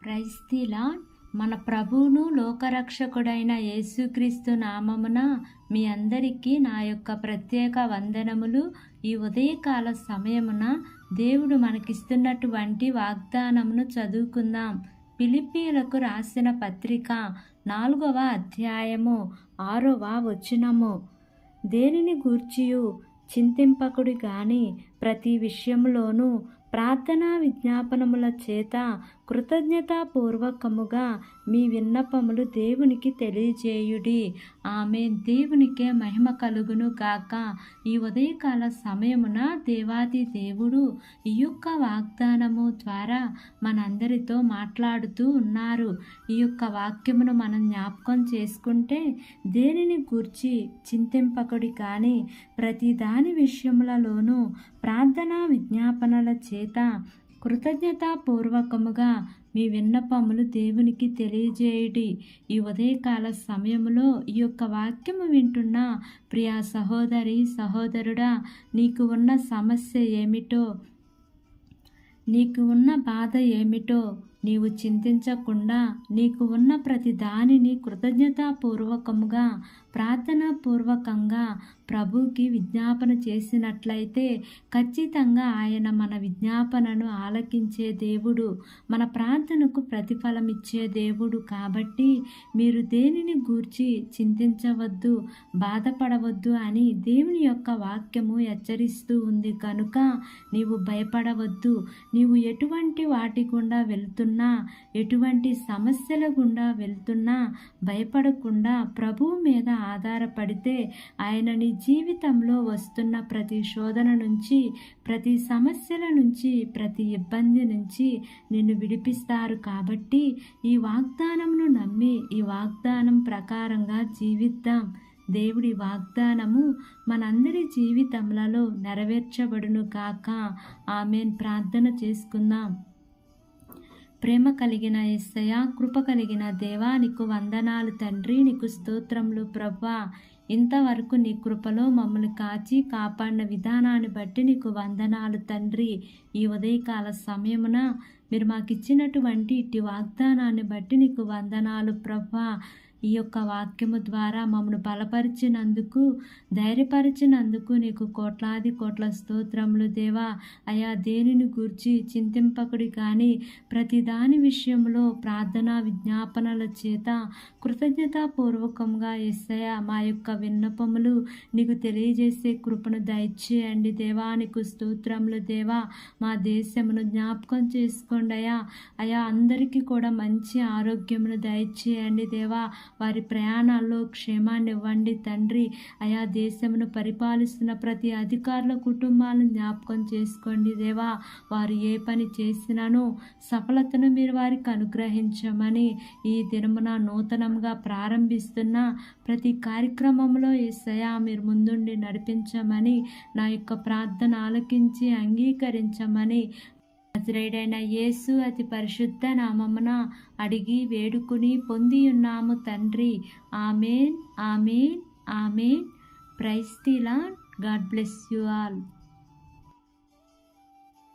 Praise the lord. మన ప్రభువును లోకరక్షకుడైన యేసుక్రీస్తు నామమున మీ అందరికీ నా యొక్క ప్రత్యేక వందనములు. ఈ ఉదయకాల సమయమున దేవుడు మనకిస్తున్నటువంటి వాగ్దానమును చదువుకుందాం. ఫిలిప్పీయులకు రాసిన పత్రిక 4వ అధ్యాయము 6వ వచనము. దేనిని గూర్చియు చింతింపకుడి గాని ప్రతి విషయములోనూ ప్రార్థనా విజ్ఞాపనముల చేత కృతజ్ఞతాపూర్వకముగా మీ విన్నపములు దేవునికి తెలియజేయుడి. ఆమేన్. దేవునికే మహిమ కలుగును గాక. ఈ ఉదయకాల సమయమున దేవాది దేవుడు ఈ యొక్క వాగ్దానము ద్వారా మనందరితో మాట్లాడుతూ ఉన్నారు. ఈ యొక్క వాక్యమును మనం జ్ఞాపకం చేసుకుంటే, దేనిని గూర్చి చింతింపకుడి కానీ ప్రతి దాని విషయములలోనూ ప్రార్థనా విజ్ఞాపనల చేత కృతజ్ఞతాపూర్వకముగా మీ విన్నపములు దేవునికి తెలియజేయుడి. ఈ ఉదయకాల సమయంలో ఈ యొక్క వాక్యము వింటున్న ప్రియా సహోదరి సహోదరుడా, నీకు ఉన్న సమస్య ఏమిటో, నీకు ఉన్న బాధ ఏమిటో నీవు చింతించకుండా నీకు ఉన్న ప్రతి దానిని కృతజ్ఞతాపూర్వకముగా ప్రార్థనాపూర్వకంగా ప్రభువుకి విజ్ఞాపన చేసినట్లయితే ఖచ్చితంగా ఆయన మన విజ్ఞాపనను ఆలకించే దేవుడు, మన ప్రార్థనకు ప్రతిఫలం ఇచ్చే దేవుడు. కాబట్టి మీరు దేనిని గూర్చి చింతించవద్దు, బాధపడవద్దు అని దేవుని యొక్క వాక్యము హెచ్చరిస్తూ ఉంది. కనుక నీవు భయపడవద్దు. నీవు ఎటువంటి వాటి గుండా వెళ్తున్నా, ఎటువంటి సమస్యల గుండా వెళ్తున్నా భయపడకుండా ప్రభువు మీద ఆధారపడితే ఆయన నీ జీవితంలో వస్తున్న ప్రతి శోధన నుంచి, ప్రతి సమస్యల నుంచి, ప్రతి ఇబ్బంది నుంచి నిన్ను విడిపిస్తారు. కాబట్టి ఈ వాగ్దానమును నమ్మి ఈ వాగ్దానం ప్రకారంగా జీవిద్దాం. దేవుడి వాగ్దానము మనందరి జీవితములలో నెరవేర్చబడును కాక. ఆమేన్. ప్రార్థన చేసుకుందాం. ప్రేమ కలిగిన యేసయ్యా, కృప కలిగిన దేవా, నీకు వందనాలు తండ్రి. నీకు స్తోత్రములు ప్రభువా. ఇంతవరకు నీ కృపలో మమ్మల్ని కాచి కాపాడిన విధానాన్ని బట్టి నీకు వందనాలు తండ్రి. ఈ ఉదయకాల సమయమున మీరు మాకు ఇచ్చినటువంటి ఇట్టి వాగ్దానాన్ని బట్టి నీకు వందనాలు ప్రభువా. ఈ యొక్క వాక్యము ద్వారా మమ్మల్ని బలపరిచినందుకు, ధైర్యపరిచినందుకు నీకు కోట్లాది కోట్ల స్తోత్రములు దేవా. అయా, దేనిని గూర్చి చింతింపకుడి కానీ ప్రతి దాని విషయంలో ప్రార్థనా విజ్ఞాపనల చేత కృతజ్ఞతాపూర్వకంగా యేసయ్యా మా యొక్క విన్నపములు నీకు తెలియజేసే కృపను దయచేయండి దేవా. నీకు స్తోత్రములు దేవా. మా దేశమును జ్ఞాపకం చేసుకోండి అయా. అయా, అందరికీ కూడా మంచి ఆరోగ్యమును దయచేయండి దేవా. వారి ప్రయాణాల్లో క్షేమాన్ని ఇవ్వండి తండ్రి. అయా, దేశమును పరిపాలిస్తున్న ప్రతి అధికారుల కుటుంబాలను జ్ఞాపకం చేసుకోండి దేవా. వారు ఏ పని చేసినానో సఫలతను మీరు వారికి అనుగ్రహించమని, ఈ దినమున నూతనంగా ప్రారంభిస్తున్న ప్రతి కార్యక్రమంలో యేసయ్యా మీరు ముందుండి నడిపించమని, నా యొక్క ప్రార్థన ఆలకించి అంగీకరించమని నజరేయుడైన యేసు అతి పరిశుద్ధ నామమున అడిగి వేడుకుని పొంది ఉన్నాము తండ్రి. ఆమేన్, ఆమేన్, ఆమేన్. Praise the lord. God bless you all.